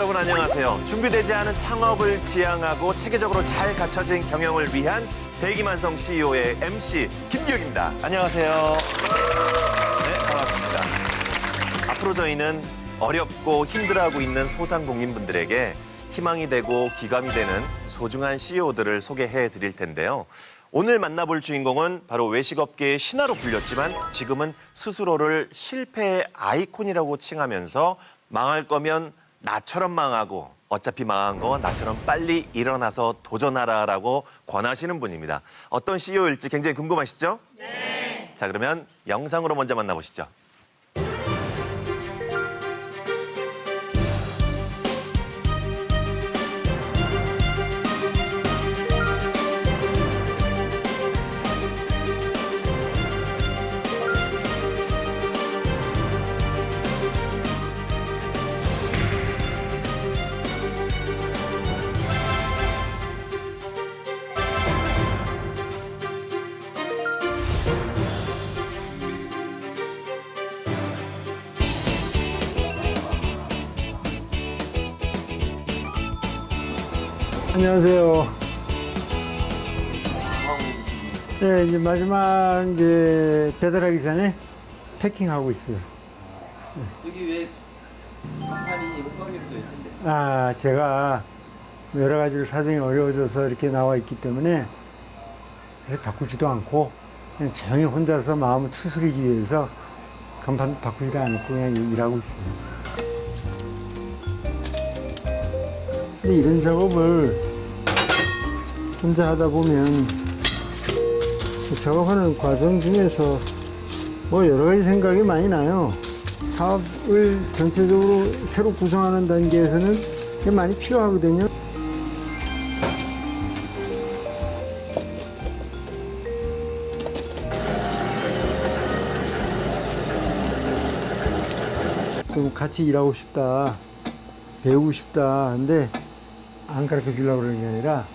여러분 안녕하세요. 준비되지 않은 창업을 지향하고 체계적으로 잘 갖춰진 경영을 위한 대기만성 CEO의 MC 김기혁입니다. 안녕하세요. 네, 반갑습니다. 앞으로 저희는 어렵고 힘들어하고 있는 소상공인분들에게 희망이 되고 기감이 되는 소중한 CEO들을 소개해 드릴 텐데요. 오늘 만나볼 주인공은 바로 외식업계의 신화로 불렸지만 지금은 스스로를 실패의 아이콘이라고 칭하면서 망할 거면 나처럼 망하고 어차피 망한 거 나처럼 빨리 일어나서 도전하라라고 권하시는 분입니다. 어떤 CEO일지 굉장히 궁금하시죠? 네. 자, 그러면 영상으로 먼저 만나보시죠. 안녕하세요. 네, 이제 마지막 배달하기 전에 패킹하고 있어요. 여기 왜 간판이 헛방울도 있는데? 아, 제가 여러 가지로 사정이 어려워져서 이렇게 나와 있기 때문에 바꾸지도 않고 그냥 조용히 혼자서 마음을 추스리기 위해서 간판 바꾸지도 않고 그냥 일하고 있어요. 근데 이런 작업을 혼자 하다 보면 작업하는 과정 중에서 뭐 여러 가지 생각이 많이 나요. 사업을 전체적으로 새로 구성하는 단계에서는 그게 많이 필요하거든요. 좀 같이 일하고 싶다, 배우고 싶다 하는데 안 가르쳐 주려고 그러는 게 아니라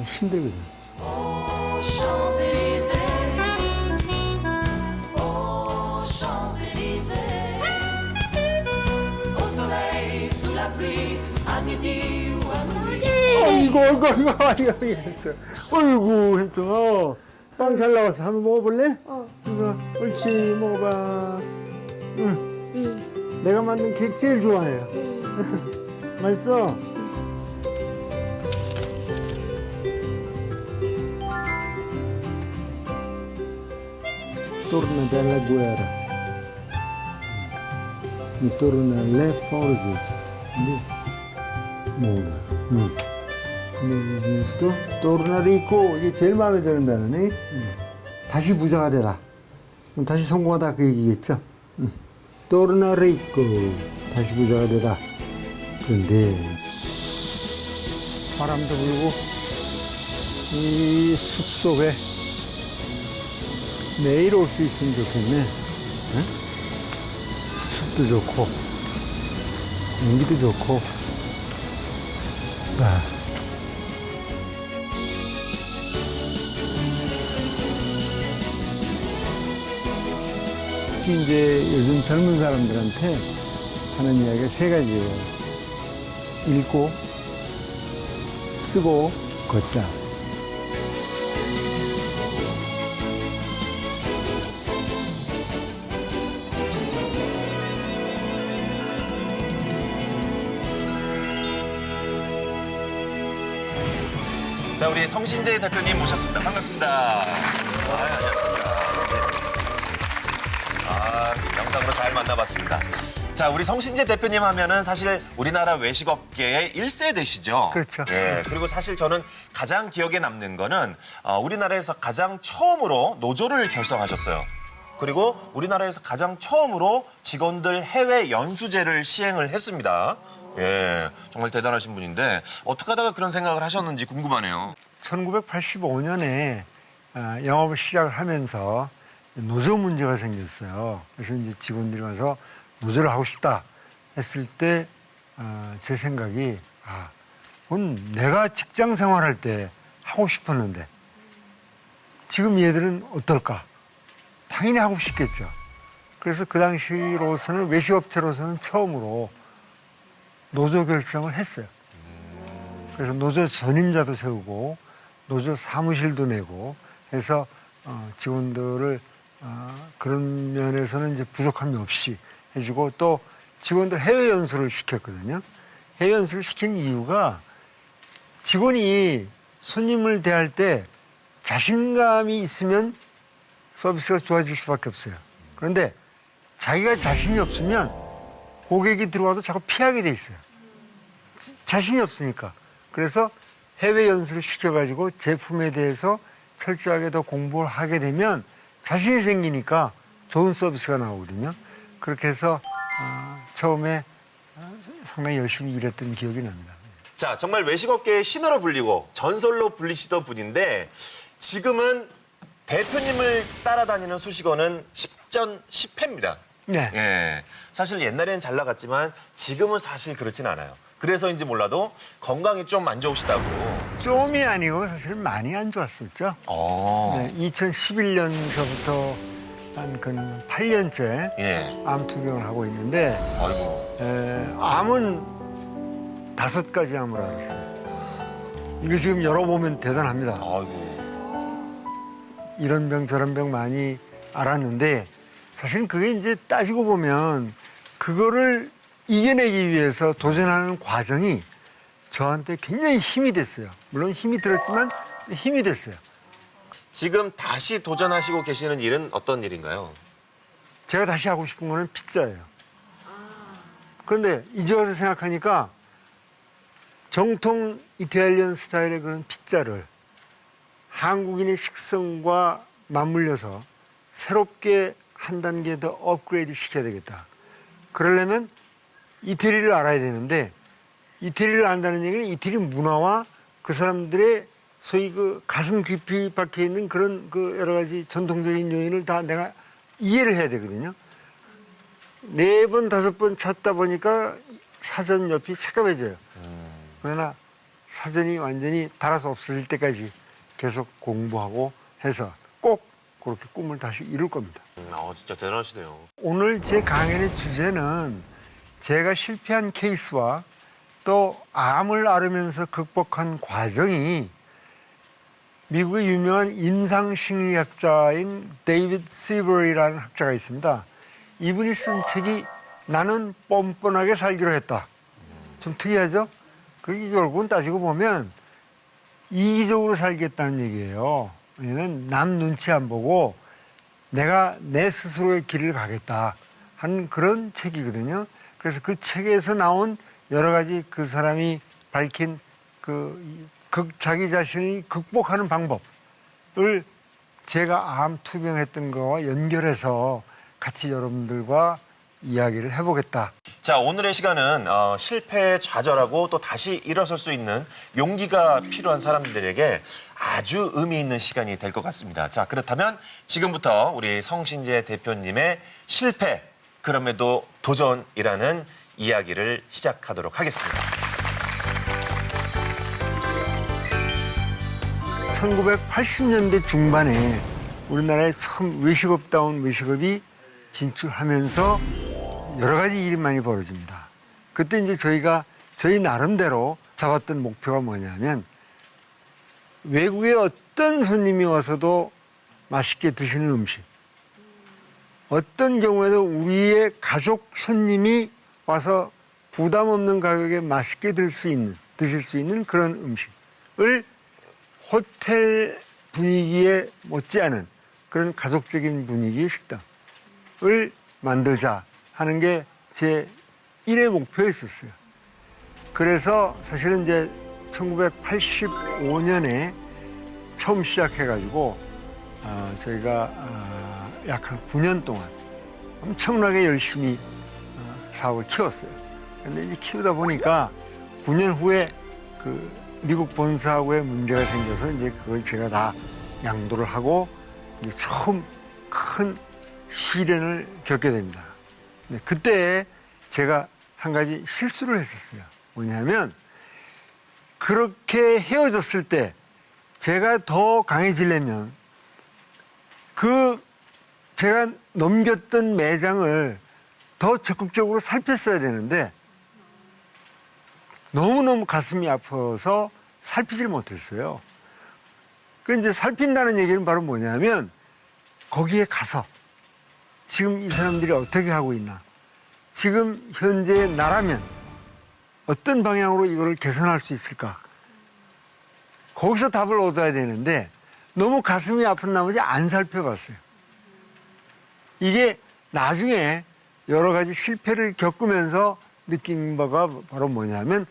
힘들거든요. 아이고, 했어. 어이구, 했어. 빵 잘 나왔어. 한번 먹어볼래? 그래서, 옳지, 먹어봐. 응. 내가 만든 케이크 제일 좋아해요. 맛있어? Torna dalla guerra. Mi torna le forze. 뭐가? 근데 중에서도 tornare ricco 이게 제일 마음에 드는 단어네. 다시 부자가 되다. 그럼 다시 성공하다 그 얘기겠죠? tornare ricco 다시 부자가 되다. 그런데 바람도 불고 이 숲속에 매일 올 수 있으면 좋겠네. 응? 숲도 좋고 공기도 좋고. 특히 이제 요즘 젊은 사람들한테 하는 이야기가 세 가지예요. 읽고, 쓰고, 걷자. 자, 우리 성신재 대표님 모셨습니다. 반갑습니다. 안녕하십니까. 영상으로 잘 만나봤습니다. 자, 우리 성신재 대표님 하면은 사실 우리나라 외식업계의 1세대시죠. 그렇죠. 예, 그리고 사실 저는 가장 기억에 남는 거는 우리나라에서 가장 처음으로 노조를 결성하셨어요. 그리고 우리나라에서 가장 처음으로 직원들 해외 연수제를 시행을 했습니다. 예, 정말 대단하신 분인데 어떻게 하다가 그런 생각을 하셨는지 궁금하네요. 1985년에 영업을 시작을 하면서 노조 문제가 생겼어요. 그래서 이제 직원들이 와서 노조를 하고 싶다 했을 때 제 생각이 그건 내가 직장 생활할 때 하고 싶었는데 지금 얘들은 어떨까? 당연히 하고 싶겠죠. 그래서 그 당시로서는 외식업체로서는 처음으로 노조 결성을 했어요. 그래서 노조 전임자도 세우고 노조 사무실도 내고 해서 직원들을 그런 면에서는 이제 부족함이 없이 해주고 또 직원들 해외 연수를 시켰거든요. 해외 연수를 시킨 이유가 직원이 손님을 대할 때 자신감이 있으면 서비스가 좋아질 수밖에 없어요. 그런데 자기가 자신이 없으면 고객이 들어와도 자꾸 피하게 돼 있어요. 자신이 없으니까. 그래서 해외 연수를 시켜가지고 제품에 대해서 철저하게 더 공부를 하게 되면 자신이 생기니까 좋은 서비스가 나오거든요. 그렇게 해서 처음에 상당히 열심히 일했던 기억이 납니다. 자, 정말 외식업계의 신화로 불리고 전설로 불리시던 분인데 지금은 대표님을 따라다니는 수식어는 10전 10회입니다. 네. 예. 사실 옛날에는 잘 나갔지만 지금은 사실 그렇진 않아요. 그래서인지 몰라도 건강이 좀 안 좋으시다고. 좀이 아니고 사실 많이 안 좋았었죠. 네, 2011년서부터 한 8년째 예. 암 투병을 하고 있는데 아이고. 암은 5가지 암을 알았어요. 이거 지금 열어보면 대단합니다. 아이고. 이런 병 저런 병 많이 알았는데 사실 그게 이제 따지고 보면 그거를 이겨내기 위해서 도전하는 과정이 저한테 굉장히 힘이 됐어요. 물론 힘이 들었지만 힘이 됐어요. 지금 다시 도전하시고 계시는 일은 어떤 일인가요? 제가 다시 하고 싶은 거는 피자예요. 그런데 이제 와서 생각하니까 정통 이탈리안 스타일의 그런 피자를 한국인의 식성과 맞물려서 새롭게 한 단계 더 업그레이드 시켜야 되겠다. 그러려면 이태리를 알아야 되는데 이태리를 안다는 얘기는 이태리 문화와 그 사람들의 소위 그 가슴 깊이 박혀 있는 그런 그 여러 가지 전통적인 요인을 다 내가 이해를 해야 되거든요. 4번, 5번 찾다 보니까 사전 옆이 새까매져요. 그러나 사전이 완전히 달아서 없어질 때까지 계속 공부하고 해서 꼭 그렇게 꿈을 다시 이룰 겁니다. 진짜 대단하시네요. 오늘 제 강연의 주제는 제가 실패한 케이스와 또 암을 앓으면서 극복한 과정이 미국의 유명한 임상심리학자인 데이비드 시버리라는 학자가 있습니다. 이분이 쓴 책이 나는 뻔뻔하게 살기로 했다. 좀 특이하죠? 그게 결국은 따지고 보면 이기적으로 살겠다는 얘기예요. 왜냐면 남 눈치 안 보고 내가 내 스스로의 길을 가겠다 하는 그런 책이거든요. 그래서 그 책에서 나온 여러 가지 그 사람이 밝힌 자기 자신이 극복하는 방법을 제가 암 투병했던 거와 연결해서 같이 여러분들과 이야기를 해보겠다. 자, 오늘의 시간은 실패에 좌절하고 또 다시 일어설 수 있는 용기가 필요한 사람들에게 아주 의미 있는 시간이 될 것 같습니다. 자, 그렇다면 지금부터 우리 성신재 대표님의 실패, 그럼에도 도전이라는 이야기를 시작하도록 하겠습니다. 1980년대 중반에 우리나라에 처음 외식업다운 외식업이 진출하면서 여러 가지 일이 많이 벌어집니다. 그때 이제 저희 나름대로 잡았던 목표가 뭐냐면 외국의 어떤 손님이 와서도 맛있게 드시는 음식, 어떤 경우에도 우리의 가족 손님이 와서 부담 없는 가격에 맛있게 드실 수 있는 그런 음식을 호텔 분위기에 못지않은 그런 가족적인 분위기의 식당을 만들자 하는 게 제 1의 목표였었어요. 그래서 사실은 이제 1985년에 처음 시작해가지고 저희가 약 한 9년 동안 엄청나게 열심히 사업을 키웠어요. 근데 이제 키우다 보니까 9년 후에 그 미국 본사하고의 문제가 생겨서 이제 그걸 제가 다 양도를 하고 이제 처음 큰 시련을 겪게 됩니다. 근데 그때 제가 한 가지 실수를 했었어요. 뭐냐면 그렇게 헤어졌을 때 제가 더 강해지려면 제가 넘겼던 매장을 더 적극적으로 살폈어야 되는데 너무너무 가슴이 아파서 살피질 못했어요. 그 이제 살핀다는 얘기는 바로 뭐냐면 거기에 가서 지금 이 사람들이 어떻게 하고 있나, 지금 현재 나라면 어떤 방향으로 이거를 개선할 수 있을까, 거기서 답을 얻어야 되는데 너무 가슴이 아픈 나머지 안 살펴봤어요. 이게 나중에 여러 가지 실패를 겪으면서 느낀 바가 바로 뭐냐면,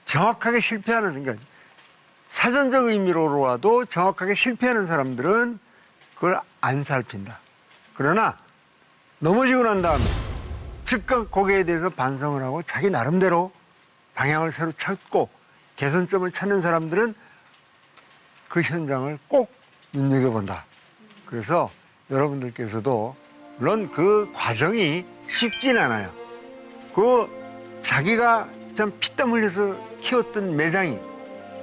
정확하게 실패하는 순간, 사전적 의미로라도 정확하게 실패하는 사람들은 그걸 안 살핀다. 그러나 넘어지고 난 다음에 즉각 거기에 대해서 반성을 하고 자기 나름대로 방향을 새로 찾고 개선점을 찾는 사람들은 그 현장을 꼭 눈여겨본다. 그래서 여러분들께서도 물론 그 과정이 쉽진 않아요. 자기가 참 피땀 흘려서 키웠던 매장이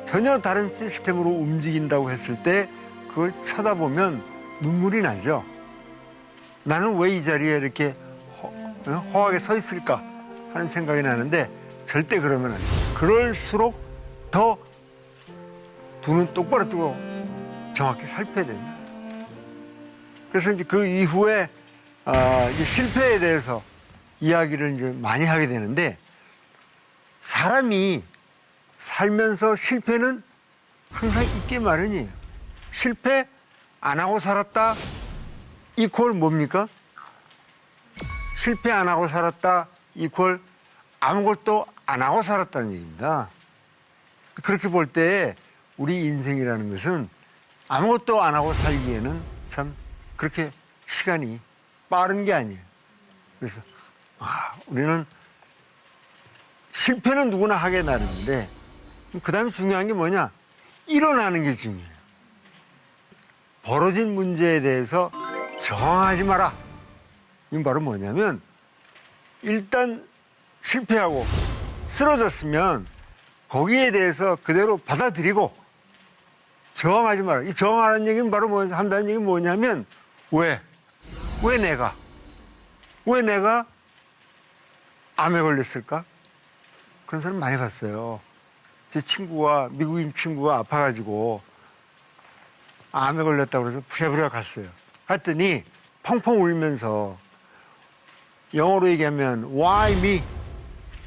전혀 다른 시스템으로 움직인다고 했을 때 그걸 쳐다보면 눈물이 나죠. 나는 왜 이 자리에 이렇게 허하게 서 있을까 하는 생각이 나는데, 절대 그러면 안 돼요. 그럴수록 더 두 눈 똑바로 뜨고 정확히 살펴야 된다. 그래서 이제 그 이후에 이제 실패에 대해서 이야기를 이제 많이 하게 되는데, 사람이 살면서 실패는 항상 있게 마련이에요. 실패 안 하고 살았다 이퀄 뭡니까? 실패 안 하고 살았다 이퀄 아무것도 안 하고 살았다는 얘기입니다. 그렇게 볼 때 우리 인생이라는 것은 아무것도 안 하고 살기에는 참 그렇게 시간이 빠른 게 아니에요. 그래서 우리는 실패는 누구나 하게 나름인데, 그 다음에 중요한 게 뭐냐? 일어나는 게 중요해요. 벌어진 문제에 대해서 저항하지 마라. 이건 바로 뭐냐면, 일단 실패하고 쓰러졌으면 거기에 대해서 그대로 받아들이고 저항하지 마라. 이 저항하는 얘기는 바로 한다는 얘기는 뭐냐면, 왜 내가 암에 걸렸을까? 그런 사람 많이 봤어요. 제 친구가, 미국인 친구가 아파가지고 암에 걸렸다고 그래서 부랴부랴 갔어요. 갔더니 펑펑 울면서, 영어로 얘기하면 why me?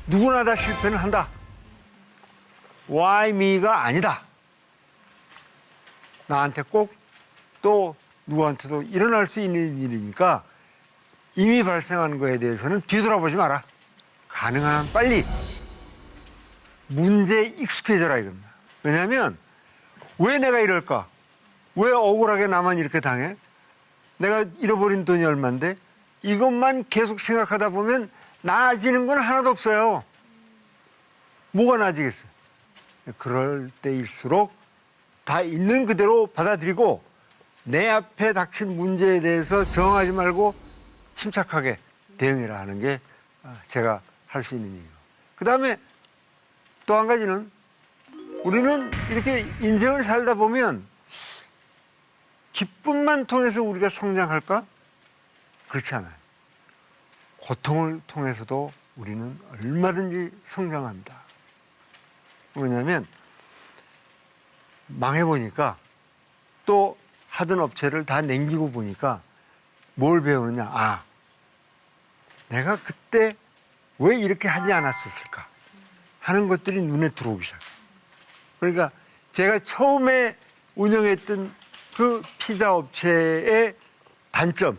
누구나 다 실패는 한다. why me가 아니다. 나한테 꼭 또 누구한테도 일어날 수 있는 일이니까 이미 발생한 거에 대해서는 뒤돌아보지 마라. 가능한 한 빨리 문제에 익숙해져라 이겁니다. 왜냐하면 왜 내가 이럴까? 왜 억울하게 나만 이렇게 당해? 내가 잃어버린 돈이 얼만데? 이것만 계속 생각하다 보면 나아지는 건 하나도 없어요. 뭐가 나아지겠어요? 그럴 때일수록 다 있는 그대로 받아들이고 내 앞에 닥친 문제에 대해서 저항하지 말고 침착하게 대응해라 하는 게 제가 할 수 있는 일이고, 그 다음에 또 한 가지는, 우리는 이렇게 인생을 살다 보면 기쁨만 통해서 우리가 성장할까? 그렇지 않아요. 고통을 통해서도 우리는 얼마든지 성장합니다. 뭐냐면, 망해보니까 또 하던 업체를 다 남기고 보니까 뭘 배우느냐? 내가 그때 왜 이렇게 하지 않았었을까 하는 것들이 눈에 들어오기 시작해요. 그러니까 제가 처음에 운영했던 그 피자 업체의 단점이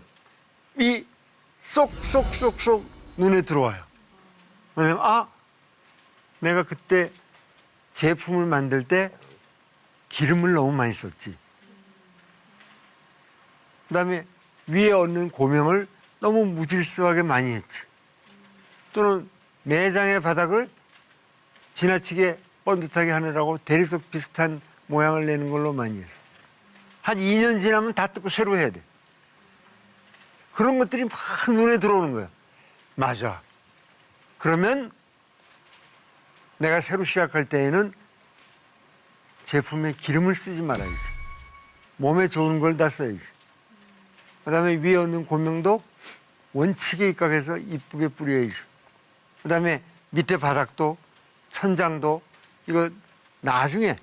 쏙쏙쏙쏙 눈에 들어와요. 왜냐면 내가 그때 제품을 만들 때 기름을 너무 많이 썼지. 그다음에 위에 얹는 고명을 너무 무질서하게 많이 했지. 또는 매장의 바닥을 지나치게 번듯하게 하느라고 대리석 비슷한 모양을 내는 걸로 많이 해서 한 2년 지나면 다 뜯고 새로 해야 돼. 그런 것들이 막 눈에 들어오는 거야. 맞아. 그러면 내가 새로 시작할 때에는 제품에 기름을 쓰지 말아야지. 몸에 좋은 걸 다 써야지. 그 다음에 위에 얹는 고명도 원칙에 입각해서 이쁘게 뿌려야지. 그 다음에 밑에 바닥도 천장도 이거 나중에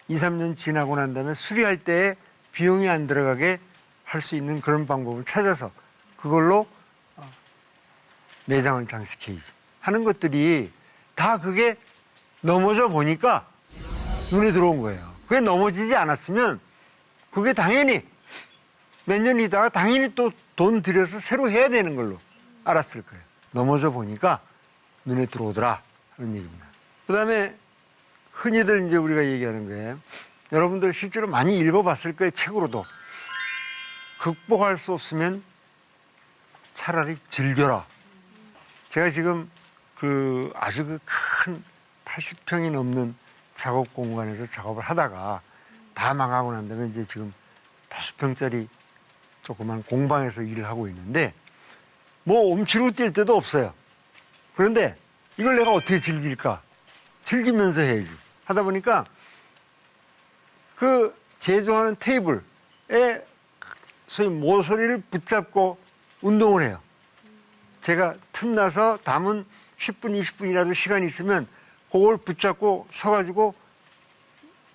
2, 3년 지나고 난 다음에 수리할 때에 비용이 안 들어가게 할 수 있는 그런 방법을 찾아서 그걸로 매장을 장식해야지 하는 것들이 다 그게 넘어져 보니까 눈에 들어온 거예요. 그게 넘어지지 않았으면 그게 당연히 몇 년 있다가 당연히 또 돈 들여서 새로 해야 되는 걸로 알았을 거예요. 넘어져 보니까 눈에 들어오더라 하는 얘기입니다. 그다음에 흔히들 이제 우리가 얘기하는 거예요. 여러분들 실제로 많이 읽어봤을 거예요. 책으로도. 극복할 수 없으면 차라리 즐겨라. 제가 지금 그 아주 그 큰 80평이 넘는 작업 공간에서 작업을 하다가 다 망하고 난 다음에 이제 지금 5평짜리 조그만 공방에서 일을 하고 있는데 뭐 옴치로 뛸 데도 없어요. 그런데 이걸 내가 어떻게 즐길까? 즐기면서 해야지. 하다 보니까 그 제조하는 테이블에 소위 모서리를 붙잡고 운동을 해요. 제가 틈나서 남은 10분, 20분이라도 시간이 있으면 그걸 붙잡고 서가지고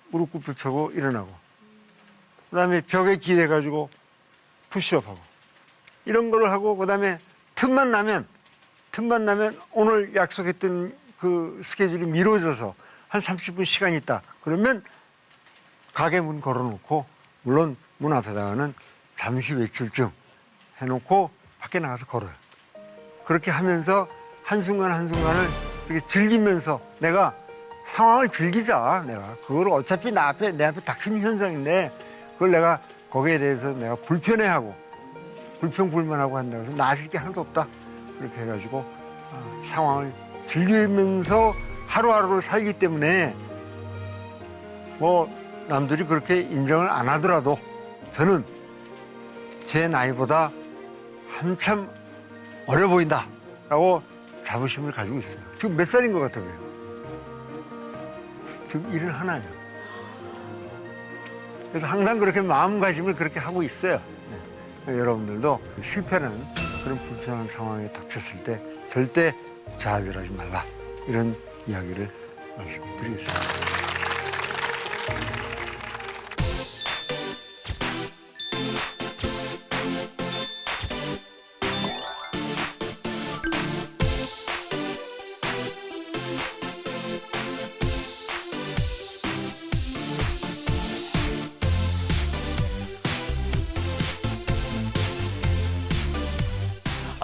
무릎 굽혀 펴고 일어나고 그다음에 벽에 기대가지고 푸시업하고 이런 거를 하고 그다음에 틈만 나면 오늘 약속했던 그 스케줄이 미뤄져서 한 30분 시간이 있다. 그러면 가게 문 걸어놓고 물론 문 앞에다가는 잠시 외출증 해놓고 밖에 나가서 걸어요. 그렇게 하면서 한순간 한순간을 이렇게 즐기면서 내가 상황을 즐기자. 내가 그걸 어차피 내 앞에 닥치는 현상인데 그걸 내가 거기에 대해서 내가 불편해하고 불평불만하고 한다고 해서 나아질 게 하나도 없다. 그렇게 해가지고 상황을 즐기면서 하루하루를 살기 때문에 뭐 남들이 그렇게 인정을 안 하더라도 저는 제 나이보다 한참 어려 보인다라고 자부심을 가지고 있어요. 지금 몇 살인 것 같아요? 지금 71이에요. 그래서 항상 그렇게 마음가짐을 그렇게 하고 있어요. 네. 여러분들도 실패는 그런 불편한 상황에 닥쳤을 때 절대 좌절하지 말라. 이런 이야기를 말씀드리겠습니다.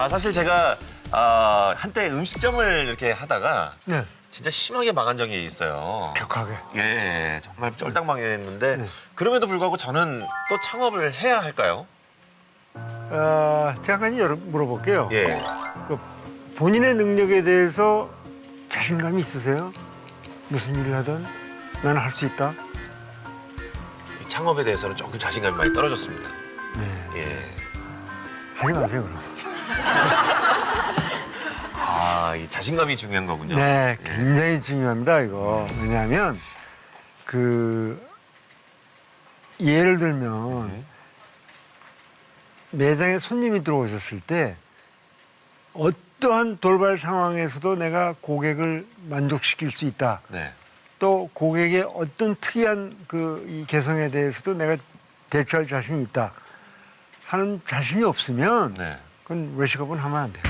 사실 제가 한때 음식점을 이렇게 하다가 네. 진짜 심하게 망한 적이 있어요. 격하게. 예, 정말 쫄딱 망했는데 그럼에도 불구하고 저는 또 창업을 해야 할까요? 제가 한 가지 물어볼게요. 예. 그 본인의 능력에 대해서 자신감이 있으세요? 무슨 일을 하든 나는 할 수 있다. 이 창업에 대해서는 조금 자신감이 많이 떨어졌습니다. 네. 예. 하지 마세요, 그럼. 이 자신감이 중요한 거군요. 네, 굉장히 중요합니다, 이거. 왜냐하면, 예를 들면, 매장에 손님이 들어오셨을 때, 어떠한 돌발 상황에서도 내가 고객을 만족시킬 수 있다. 네. 또 고객의 어떤 특이한 이 개성에 대해서도 내가 대처할 자신이 있다. 하는 자신이 없으면, 네. 그건 외식업은 하면 안 돼요.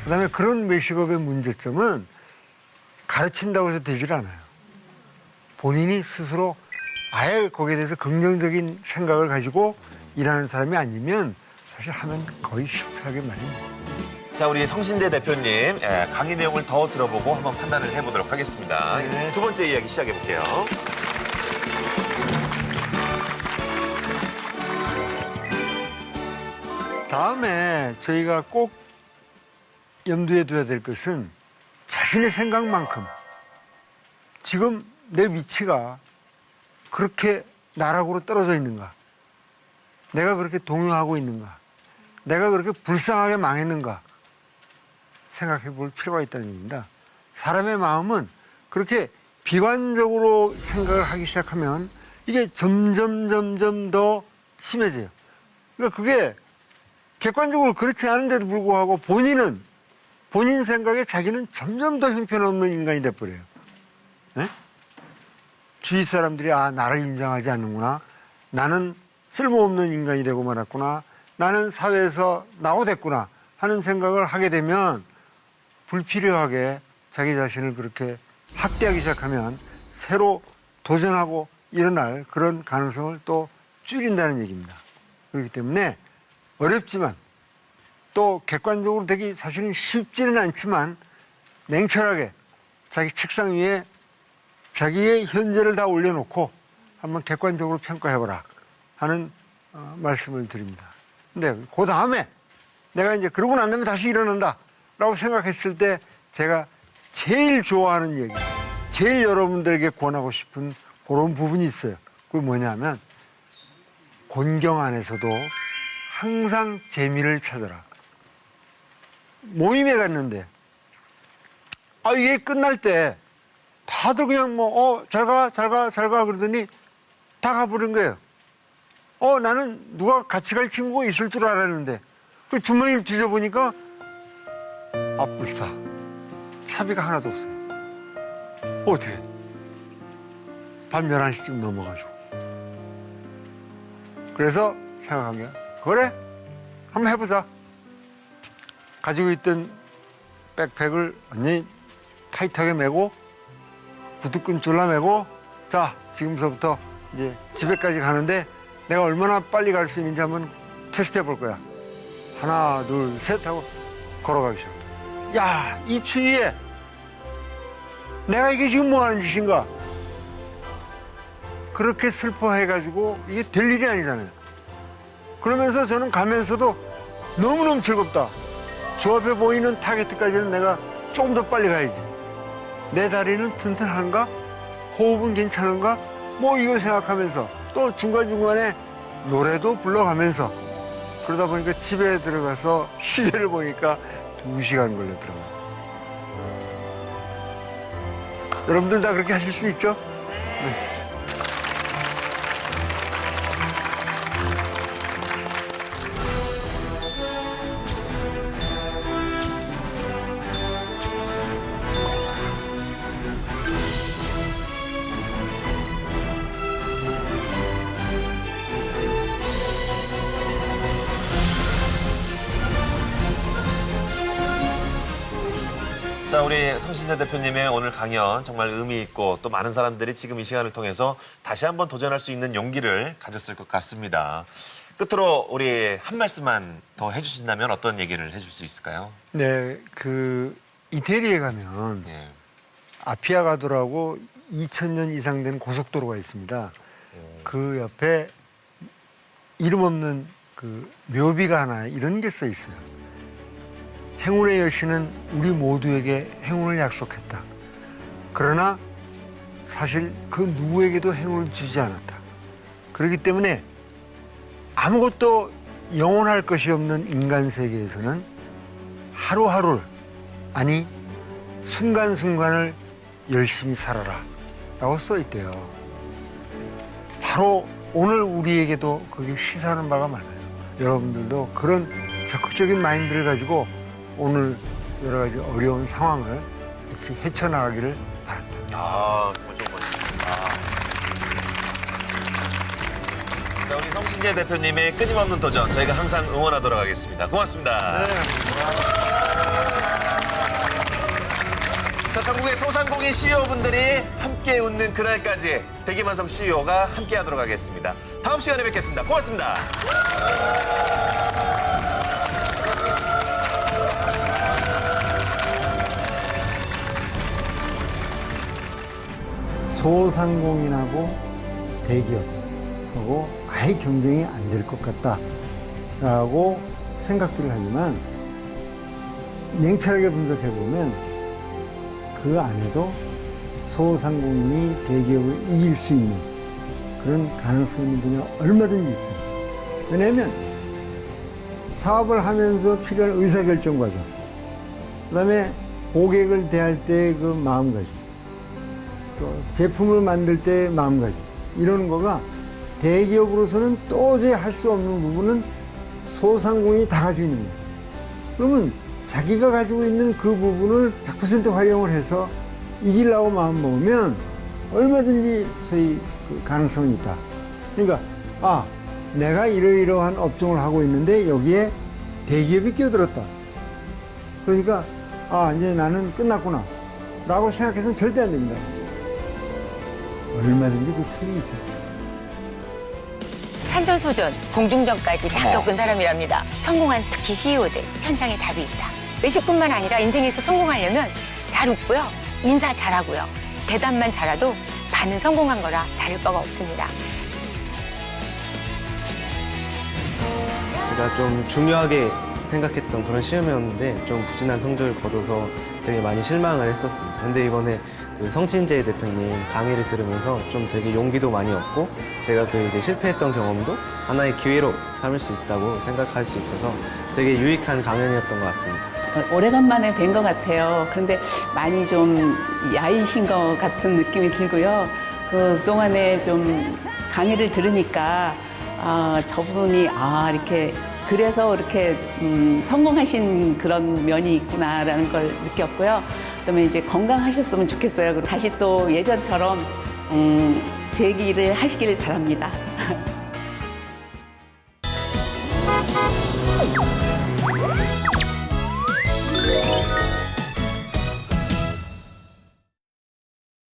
그다음에 그런 외식업의 문제점은 가르친다고 해서 되질 않아요. 본인이 스스로 아예 거기에 대해서 긍정적인 생각을 가지고 일하는 사람이 아니면 사실 하면 거의 실패하게 마련입니다. 자, 우리 성신재 대표님 강의 내용을 더 들어보고 한번 판단을 해보도록 하겠습니다. 네. 두 번째 이야기 시작해볼게요. 다음에 저희가 꼭 염두에 둬야 될 것은 자신의 생각만큼 지금 내 위치가 그렇게 나락으로 떨어져 있는가? 내가 그렇게 동요하고 있는가? 내가 그렇게 불쌍하게 망했는가? 생각해 볼 필요가 있다는 얘기입니다. 사람의 마음은 그렇게 비관적으로 생각을 하기 시작하면 이게 점점 더 심해져요. 그러니까 그게 객관적으로 그렇지 않은데도 불구하고 본인 생각에 자기는 점점 더 형편없는 인간이 돼버려요. 에? 주위 사람들이 나를 인정하지 않는구나. 나는 쓸모없는 인간이 되고 말았구나. 나는 사회에서 나오됐구나 하는 생각을 하게 되면 불필요하게 자기 자신을 그렇게 학대하기 시작하면 새로 도전하고 일어날 그런 가능성을 또 줄인다는 얘기입니다. 그렇기 때문에 어렵지만 또 객관적으로 되기 사실은 쉽지는 않지만 냉철하게 자기 책상 위에 자기의 현재를 다 올려놓고 한번 객관적으로 평가해보라 하는 말씀을 드립니다. 근데 그 다음에 내가 이제 그러고 난 다음에 다시 일어난다 라고 생각했을 때 제가 제일 좋아하는 얘기, 제일 여러분들에게 권하고 싶은 그런 부분이 있어요. 그게 뭐냐면 곤경 안에서도 항상 재미를 찾아라. 모임에 갔는데 이게 끝날 때 다들 그냥 잘 가 그러더니 다 가버린 거예요. 나는 누가 같이 갈 친구가 있을 줄 알았는데 그 주머니를 뒤져보니까 불사 차비가 하나도 없어요. 어떻게 밤 11시쯤 넘어가지고 그래서 생각한 게 그래 한번 해보자. 가지고 있던 백팩을 완전히 타이트하게 메고 구두끈 줄라매고 자 지금서부터 이제 집에까지 가는데 내가 얼마나 빨리 갈 수 있는지 한번 테스트 해볼 거야. 하나 둘 셋 하고 걸어가기 시작. 야, 이 추위에 내가 이게 지금 뭐 하는 짓인가. 그렇게 슬퍼해가지고 이게 될 일이 아니잖아요. 그러면서 저는 가면서도 너무너무 즐겁다. 저 앞에 보이는 타겟까지는 내가 조금 더 빨리 가야지. 내 다리는 튼튼한가? 호흡은 괜찮은가? 이걸 생각하면서 또 중간중간에 노래도 불러가면서 그러다 보니까 집에 들어가서 시계를 보니까 2시간 걸렸더라고요. 여러분들 다 그렇게 하실 수 있죠? 네. 자, 우리 성신재 대표님의 오늘 강연 정말 의미 있고 또 많은 사람들이 지금 이 시간을 통해서 다시 한번 도전할 수 있는 용기를 가졌을 것 같습니다. 끝으로 우리 한 말씀만 더 해주신다면 어떤 얘기를 해줄 수 있을까요? 네, 이태리에 가면 네. 아피아가도라고 2000년 이상 된 고속도로가 있습니다. 그 옆에 이름 없는 묘비가 하나 이런 게 써 있어요. 행운의 여신은 우리 모두에게 행운을 약속했다. 그러나 사실 그 누구에게도 행운을 주지 않았다. 그렇기 때문에 아무것도 영원할 것이 없는 인간 세계에서는 하루하루를, 아니 순간순간을 열심히 살아라 라고 써 있대요. 바로 오늘 우리에게도 그게 시사하는 바가 많아요. 여러분들도 그런 적극적인 마인드를 가지고 오늘 여러 가지 어려운 상황을 같이 헤쳐나가기를 바랍니다. 정말 좋은 말씀입니다. 자, 우리 성신재 대표님의 끊임없는 도전 저희가 항상 응원하도록 하겠습니다. 고맙습니다. 네. 자, 전국의 소상공인 CEO분들이 함께 웃는 그날까지 대기만성 CEO가 함께하도록 하겠습니다. 다음 시간에 뵙겠습니다. 고맙습니다. 소상공인하고 대기업하고 아예 경쟁이 안 될 것 같다라고 생각들을 하지만 냉철하게 분석해보면 그 안에도 소상공인이 대기업을 이길 수 있는 그런 가능성이 있는 분야가 얼마든지 있어요. 왜냐하면 사업을 하면서 필요한 의사결정 과정, 그다음에 고객을 대할 때 그 마음가짐, 또 제품을 만들 때 마음가짐, 이런 거가 대기업으로서는 도저히 할 수 없는 부분은 소상공인이 다 가지고 있는 거예요. 그러면 자기가 가지고 있는 그 부분을 100% 활용을 해서 이기려고 마음 먹으면 얼마든지 소위 그 가능성이 있다. 그러니까 내가 이러이러한 업종을 하고 있는데 여기에 대기업이 끼어들었다. 그러니까 이제 나는 끝났구나 라고 생각해서는 절대 안 됩니다. 얼마든지 그 틈이 있어요. 산전소전, 공중전까지 다 겪은 사람이랍니다. 성공한 특히 CEO들, 현장에 답이 있다. 외식뿐만 아니라 인생에서 성공하려면 잘 웃고요, 인사 잘하고요, 대답만 잘해도 반은 성공한 거라 다를 바가 없습니다. 제가 좀 중요하게 생각했던 그런 시험이었는데 좀 부진한 성적을 거둬서 되게 많이 실망을 했었습니다. 근데 이번에 그 성친재 대표님 강의를 들으면서 좀 되게 용기도 많이 얻고 제가 그 이제 실패했던 경험도 하나의 기회로 삼을 수 있다고 생각할 수 있어서 되게 유익한 강연이었던 것 같습니다. 오래간만에 뵌 것 같아요. 그런데 많이 좀 야이신 것 같은 느낌이 들고요. 그동안에 좀 강의를 들으니까 저분이 이렇게 그래서 이렇게 성공하신 그런 면이 있구나라는 걸 느꼈고요. 그다음에 이제 건강하셨으면 좋겠어요. 그리고 다시 또 예전처럼 재기를 하시길 바랍니다.